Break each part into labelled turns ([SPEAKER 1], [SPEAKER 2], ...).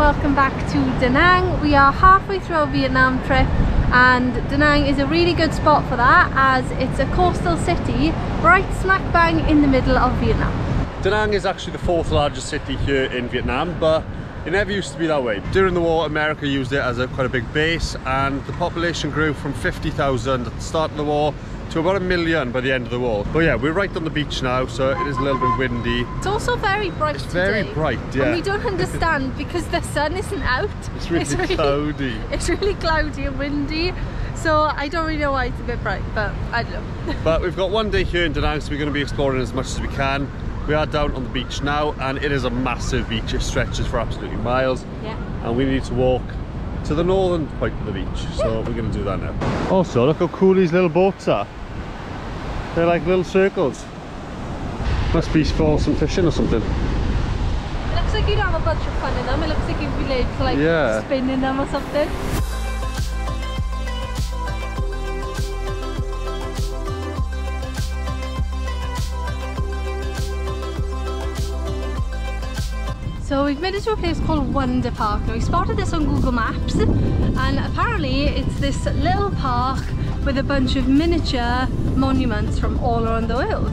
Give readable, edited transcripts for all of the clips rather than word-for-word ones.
[SPEAKER 1] welcome back to Da Nang. We are halfway through our Vietnam trip and Da Nang is a really good spot for that as it's a coastal city right smack bang in the middle of Vietnam.
[SPEAKER 2] Da Nang is actually the fourth largest city here in Vietnam, but it never used to be that way. During the war, America used it as quite a big base, and the population grew from 50,000 at the start of the war to about 1 million by the end of the war. But yeah, we're right on the beach now, so it is a little bit windy.
[SPEAKER 1] It's also very bright
[SPEAKER 2] It's very bright, yeah.
[SPEAKER 1] And we don't understand because the sun isn't out.
[SPEAKER 2] It's really cloudy.
[SPEAKER 1] It's really cloudy and windy, so I don't really know why it's a bit bright, but I don't know.
[SPEAKER 2] But we've got one day here in Da Nang, so we're going to be exploring as much as we can. We are down on the beach now, and it is a massive beach. It stretches for absolutely miles. Yeah. And we need to walk to the northern point of the beach, so we're going to do that now. Also, look how cool these little boats are. They're like little circles. Must be for some fishing or something.
[SPEAKER 1] It looks like you'd have a bunch of fun in them. It looks like you'd be able to like spin in them or something. So we've made it to a place called Wonder Park. Now we spotted this on Google Maps, and apparently it's this little park with a bunch of miniature monuments from all around the world.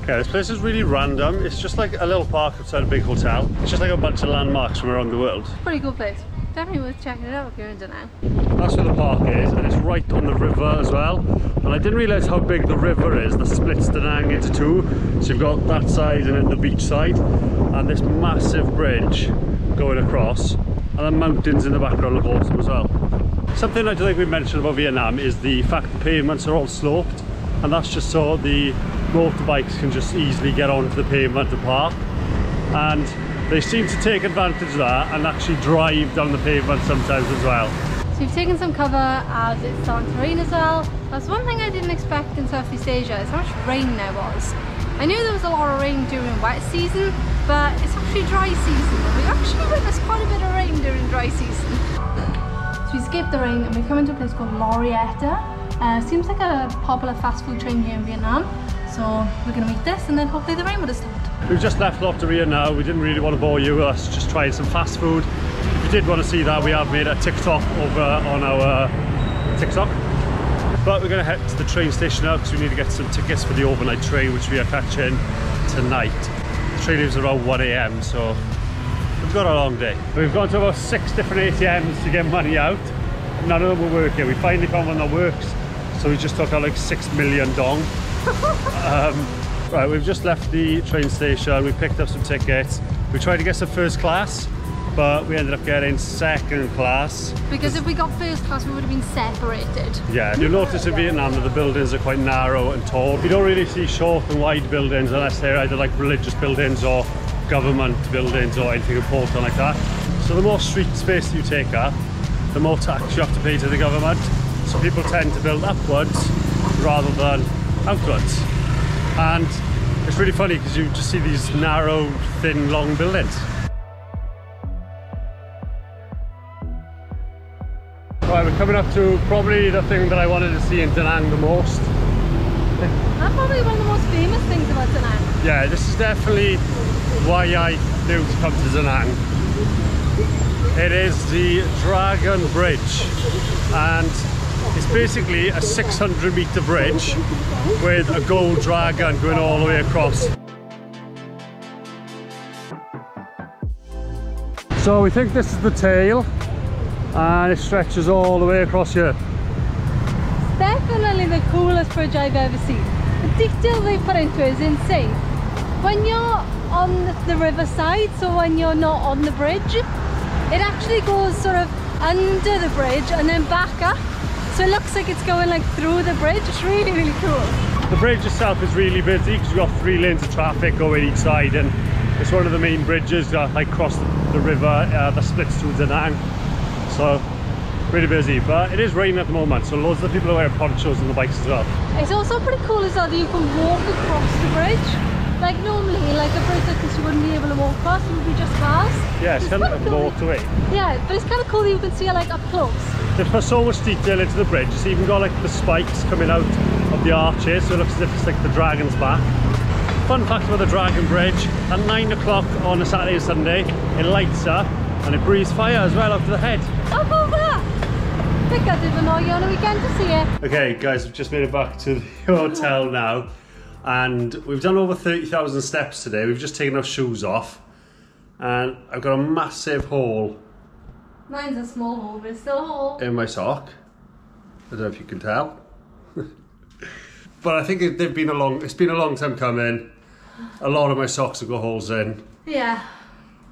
[SPEAKER 2] Okay, this place is really random. It's just like a little park outside a big hotel. It's just like a bunch of landmarks from around the world.
[SPEAKER 1] Pretty cool place. Definitely worth checking it out if you're in Da Nang.
[SPEAKER 2] That's where the park is, and it's right on the river as well. And I didn't realise how big the river is that splits Da Nang into two. So you've got that side and then the beach side, and this massive bridge going across, and the mountains in the background look awesome as well. Something I don't think we mentioned about Vietnam is the fact the pavements are all sloped, and that's just so the motorbikes can just easily get onto the pavement to park. And they seem to take advantage of that and actually drive down the pavement sometimes as well.
[SPEAKER 1] So we've taken some cover as it's starting to rain as well. That's one thing I didn't expect in Southeast Asia, is how much rain there was. I knew there was a lot of rain during wet season, but it's actually dry season. And we actually witnessed quite a bit of rain during dry season. So we escaped the rain and we come into a place called Rosetta. Seems like a popular fast food chain here in Vietnam. So we're going to meet this and then hopefully the rain would have stopped.
[SPEAKER 2] We've just left Lotteria now. We didn't really want to bore you with us just trying some fast food. If you did want to see that, we have made a TikTok over on our TikTok. But we're going to head to the train station now because we need to get some tickets for the overnight train, which we are catching tonight. The train leaves around 1 AM, so we've got a long day. We've gone to about 6 different ATMs to get money out. None of them were working. We finally found one that works, so we just took out like 6 million dong. Right, we've just left the train station. We picked up some tickets. We tried to get some first class, but we ended up getting second class.
[SPEAKER 1] Because if we got first class, we would have been separated.
[SPEAKER 2] Yeah, you'll notice in Vietnam that the buildings are quite narrow and tall. You don't really see short and wide buildings unless they're either like religious buildings or government buildings or anything important like that. So the more street space you take up, the more tax you have to pay to the government. So people tend to build upwards rather than outwards. And it's really funny because you just see these narrow, thin, long buildings. Right, we're coming up to probably the thing that I wanted to see in Da Nang the most.
[SPEAKER 1] That's probably one of the most famous things about Da Nang.
[SPEAKER 2] Yeah, this is definitely why I knew to come to Da Nang. It is the Dragon Bridge, and it's basically a 600-meter bridge with a gold dragon going all the way across. So we think this is the tail, and it stretches all the way across here.
[SPEAKER 1] It's definitely the coolest bridge I've ever seen. The detail they put into it is insane. When you're on the riverside, so when you're not on the bridge, it actually goes sort of under the bridge and then back up. So it looks like it's going like through the bridge. It's really, really cool.
[SPEAKER 2] The bridge itself is really busy because you've got 3 lanes of traffic going each side, and it's one of the main bridges that like cross the river that splits through Da Nang. So really busy, but it is raining at the moment, so loads of people are wearing ponchos on the bikes as well.
[SPEAKER 1] It's also pretty cool as well that you can walk across the bridge, Like normally, like a bridge like this you wouldn't be able to walk across, it would be just cars.
[SPEAKER 2] Yeah, it's kind of like a motorway.
[SPEAKER 1] Yeah, but it's kind of cool that you can see it like up close.
[SPEAKER 2] They've put so much detail into the bridge. It's even got like the spikes coming out of the arches, so it looks as if it's like the dragon's back. Fun fact about the Dragon Bridge, at 9 o'clock on a Saturday and Sunday, it lights up and it breathes fire as well up to the head.
[SPEAKER 1] Up over that! I think I didn't know you on a weekend to see it.
[SPEAKER 2] Okay guys, we've just made it back to the hotel now, and we've done over 30,000 steps today. We've just taken our shoes off and I've got a massive hole.
[SPEAKER 1] Mine's a small hole, but it's still a hole.
[SPEAKER 2] In my sock. I don't know if you can tell. But I think it's been a long time coming. A lot of my socks have got holes in.
[SPEAKER 1] Yeah.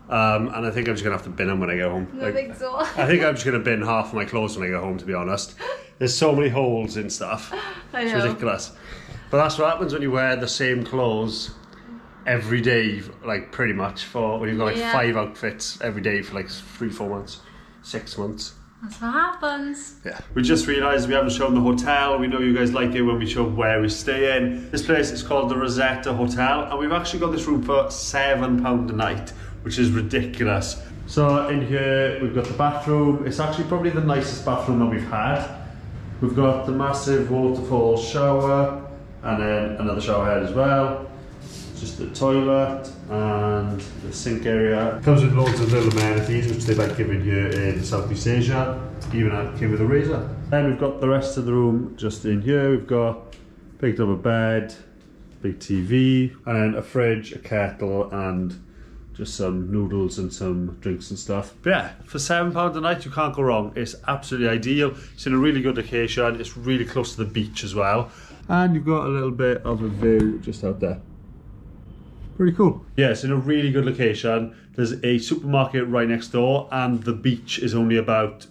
[SPEAKER 2] And I think I'm just gonna have to bin them when I get home.
[SPEAKER 1] I think so.
[SPEAKER 2] I think I'm just gonna bin half of my clothes when I get home, to be honest. There's so many holes in stuff.
[SPEAKER 1] I know.
[SPEAKER 2] It's ridiculous. But that's what happens when you wear the same clothes every day, like pretty much, when you've got like 5 outfits every day for like 3-4 months, 6 months.
[SPEAKER 1] That's what happens.
[SPEAKER 2] Yeah. We just realised we haven't shown the hotel. We know you guys like it when we show where we stay in. This place is called the Rosetta Hotel, and we've actually got this room for £7 a night, which is ridiculous. So in here we've got the bathroom. It's actually probably the nicest bathroom that we've had. We've got the massive waterfall shower and then another shower head as well. Just the toilet and the sink area. Comes with loads of little amenities which they like giving here in Southeast Asia. Even came with a razor. Then we've got the rest of the room just in here. We've got picked up a bed, big TV, and then a fridge, a kettle, and just some noodles and some drinks and stuff. But yeah, for £7 a night you can't go wrong. It's absolutely ideal. It's in a really good location. It's really close to the beach as well. And you've got a little bit of a view just out there. Pretty cool. Yeah, it's in a really good location. There's a supermarket right next door and the beach is only about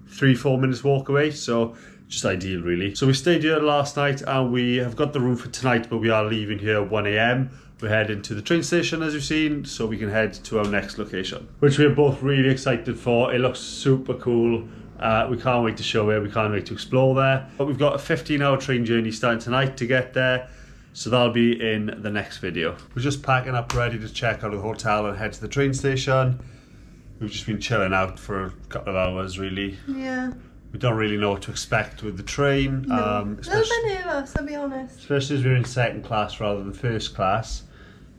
[SPEAKER 2] 3-4 minutes walk away, so just ideal really. So we stayed here last night and we have got the room for tonight, but we are leaving here at 1 AM. We're heading to the train station as you've seen, so we can head to our next location, which we're both really excited for. It looks super cool. We can't wait to show it, we can't wait to explore there. But we've got a 15-hour train journey starting tonight to get there. So that'll be in the next video. We're just packing up ready to check out of the hotel and head to the train station. We've just been chilling out for a couple of hours really.
[SPEAKER 1] Yeah.
[SPEAKER 2] We don't really know what to expect with the train.
[SPEAKER 1] No. A little bit nervous, I'll be honest. Especially
[SPEAKER 2] as we're in second class rather than first class.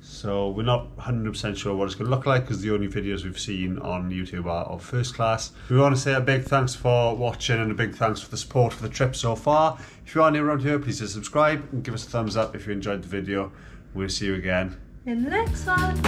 [SPEAKER 2] So we're not 100% sure what it's going to look like because the only videos we've seen on YouTube are of first class. We want to say a big thanks for watching and a big thanks for the support for the trip so far. If you are new around here, please subscribe and give us a thumbs up if you enjoyed the video. We'll see you again
[SPEAKER 1] in the next one.